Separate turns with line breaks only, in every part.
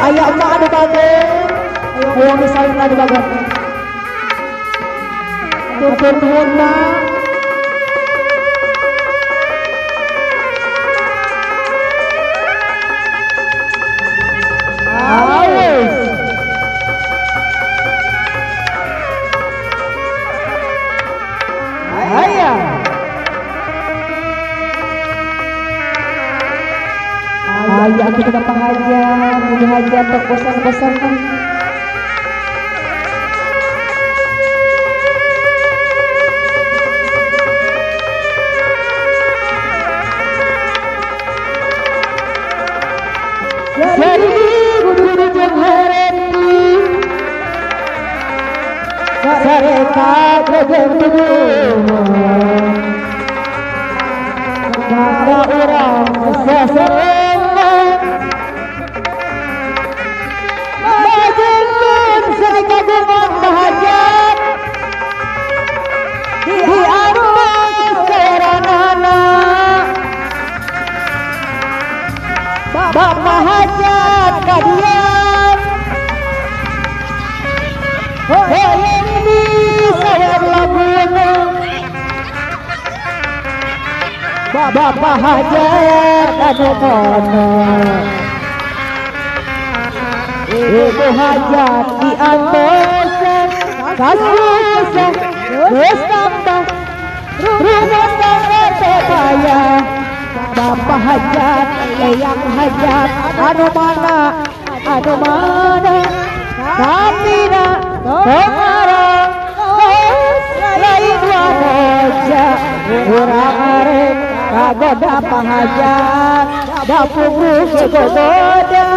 Ayah emak anu bagus. Ayo misalnya anu bagus. Tur nuhun Mak. Ayah kita dapat hajat, ini hajat terbosan-bosan kan. Jadi kudu jenghereti, sarekat legeng tubuh, karena orang sesering. Bapak hajat kadian ini saya lagunya Bapak hajat anu kono itu hajat diantosan kasih geus tambah rumah tangga tebaya Bapak hajat, eyang hajat, anu mana, kamina, pengarang, lain wamoja, urang arek, kagoda pahajat, dapur segogoda.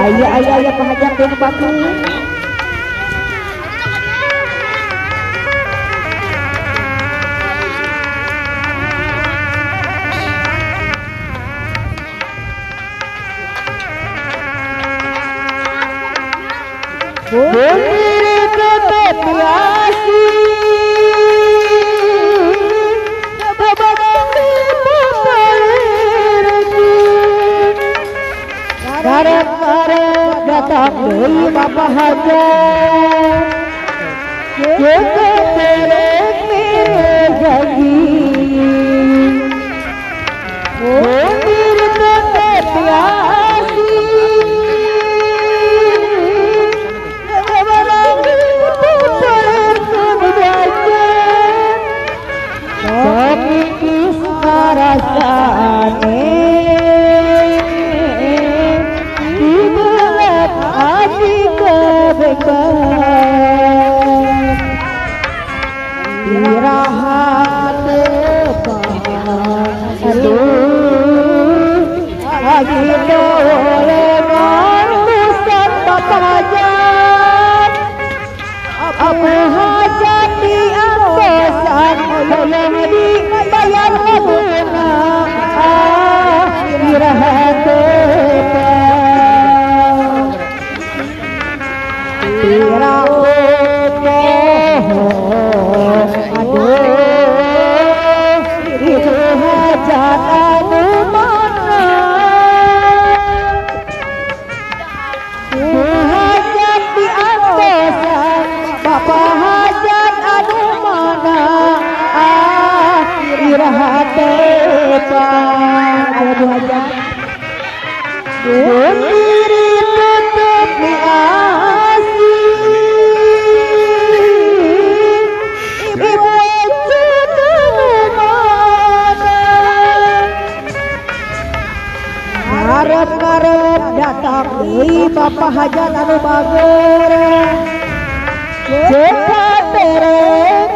Ayah pengajak dengan batu. Berdiri tetap berasi. Karep-karep datang dari Bapak hajat, kita terek janji. Diri tetap biasi, barang putar kemudahan, tapi kisah rasane. Irahat aduh lagi dolengan besar Bapak hajat apa hajat diangkosan yang dibayar labuna irahat Bapak hajat anu mana irahat depan ayo hajat berdiri tetap diasi ibu ngarep-ngarep datang deui Bapak hajat anu bager. Cepat berek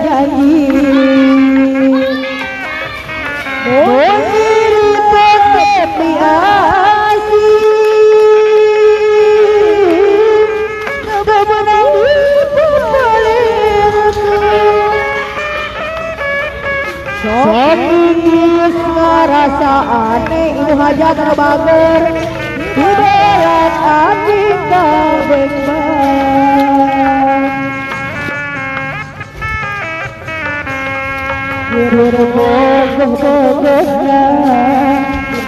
janji, berdiri tetap diasi, kebenar Somingis ngerasa aneh itu hajat anu bager, di berat abdi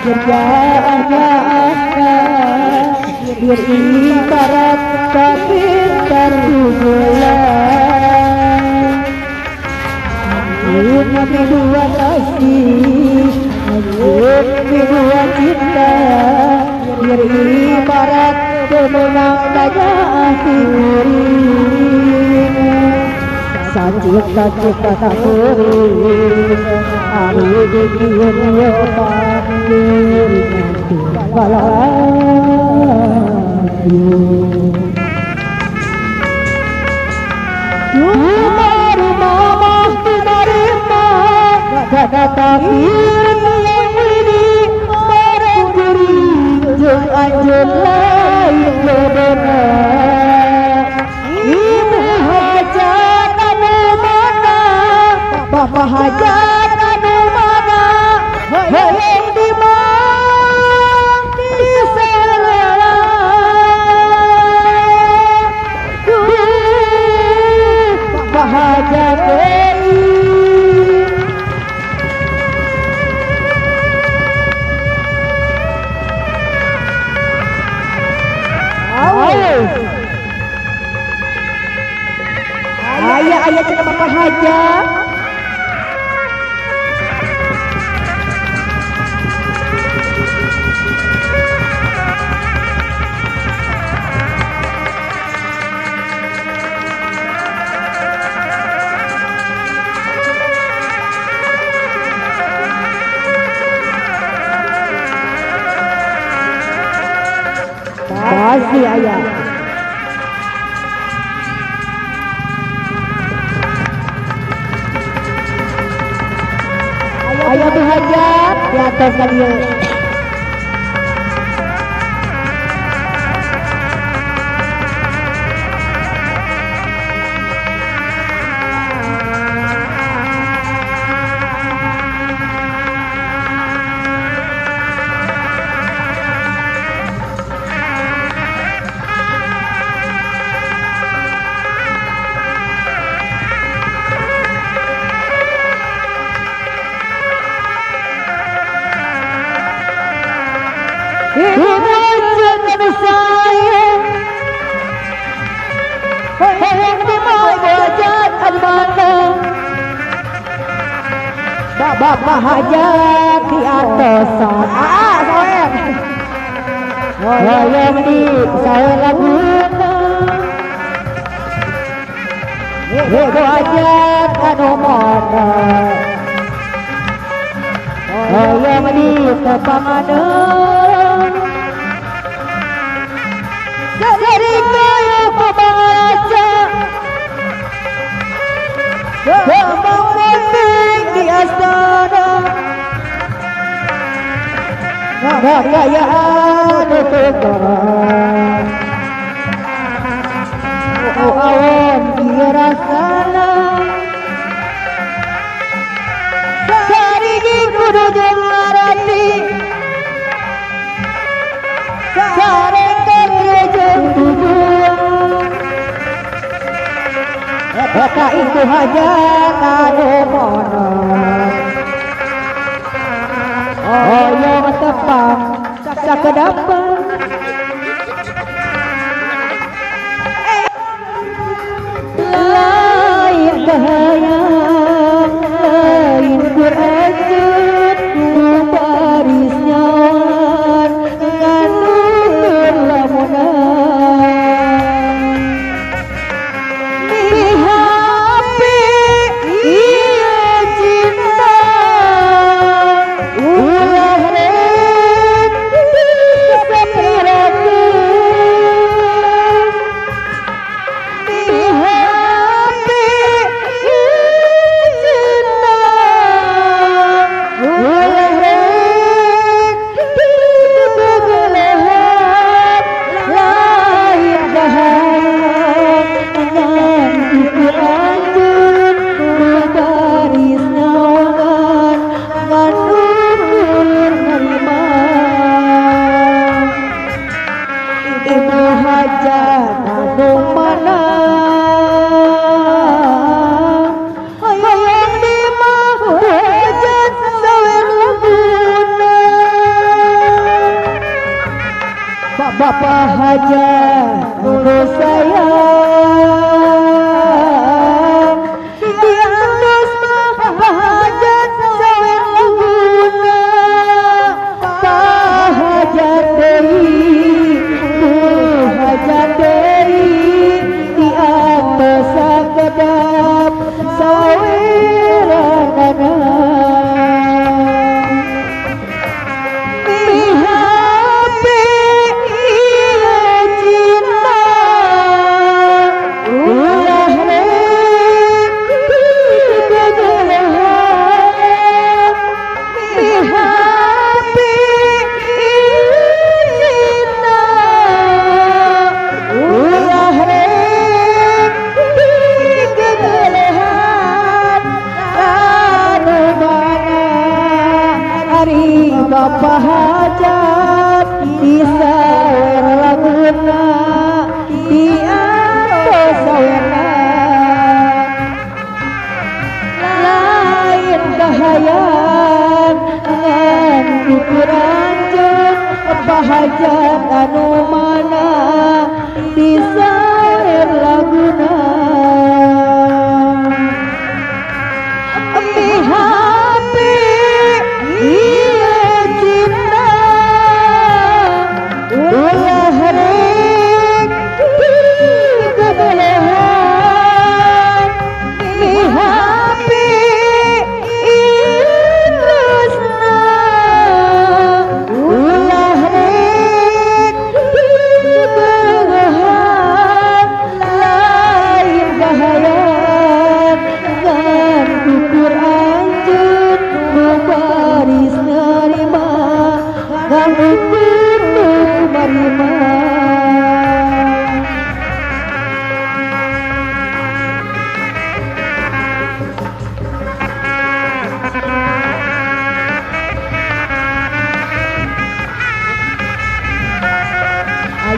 kerjaannya biar ibarat kapiter bulan kami dua kasih kami dua cinta biar ibarat pemenang banyak piring cita-cita tak beri hari dikian yo panggil nanti balayu Tumari mama tumari ma kata takir ini barang diri jeng anjur lain bebenar ibu hajat Bapak hajat anu mana hayang di sana Bapak hajat ayah cina Bapak hajat kasih ayah ayah berhajat di atas kalian Bapak hajat di atas soem wayang di saya laguna Hego hajat anu mana wayang di tepangana dari kaya pembaca Kembang penting di astana Kekayaan negara awan kira sana Sarigi kudu jengarati Sareng kerjeng tujuan Kata itu hajat anu mana oh yang tepang sakedapan lain bahayang lain berajut baris nyawan nganur lamunan di hati iya cinta ulah reti sepiratu di hati iya cinta ulah reti begelehan lain bahayang dengan itu anjur baris nyawan nganur nerima ibu hajat anu mana hayang di mah hajat sawer laguna Bapak hajat guru saya diantos Bapak hajat sawer guna Pak hajat deui guru hajat deui diantos sakedap saweranana Bapak hajat di sawer laguna di atas sawerna lain gahayan ngan ukuranjeun Bapak hajat anu mana di sawer laguna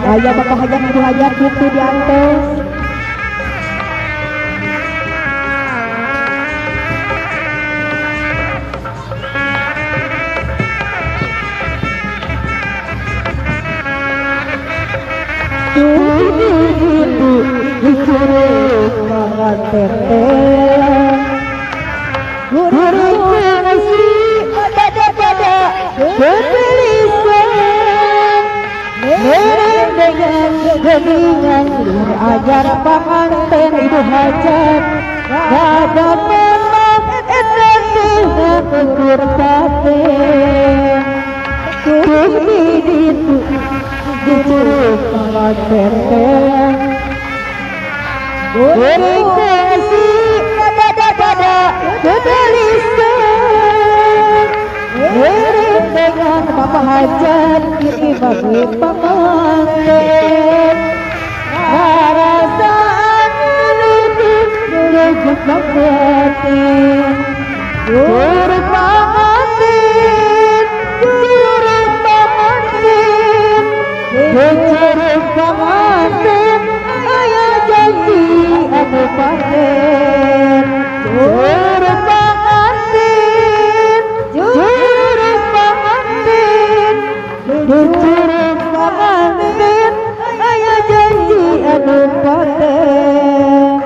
Ayah Bapak hajat ibu hajat gitu diantos ibu disuruh mangan tetelan guru ngasih pada kegelisahan dengan geningan lur ajar panganten ibu hajat gada memang edan dengan ukur paten kumi ditu disuruh panganten guru kasih pada kegelisahan dengan Bapak hajat ini bagi pengantin perasaan nutup nutup batin guru pengantin ayah janji anu paten guru pengantin ayah janji anu paten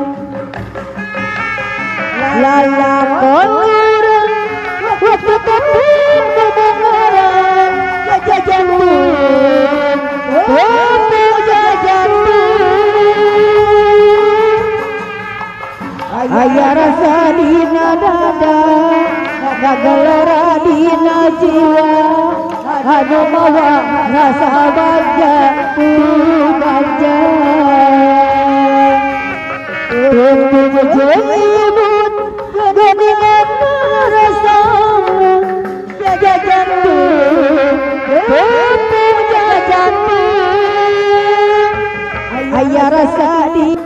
lalakon urang waktu kapung kedengaran jajantung kapung jajantung ayah rasa dina dada gagelora dina jiwa anu mawa rasa baja baja untuk jeung imut geningan rasamu jajantung kapung jajantung aya rasa di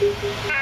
Thank you.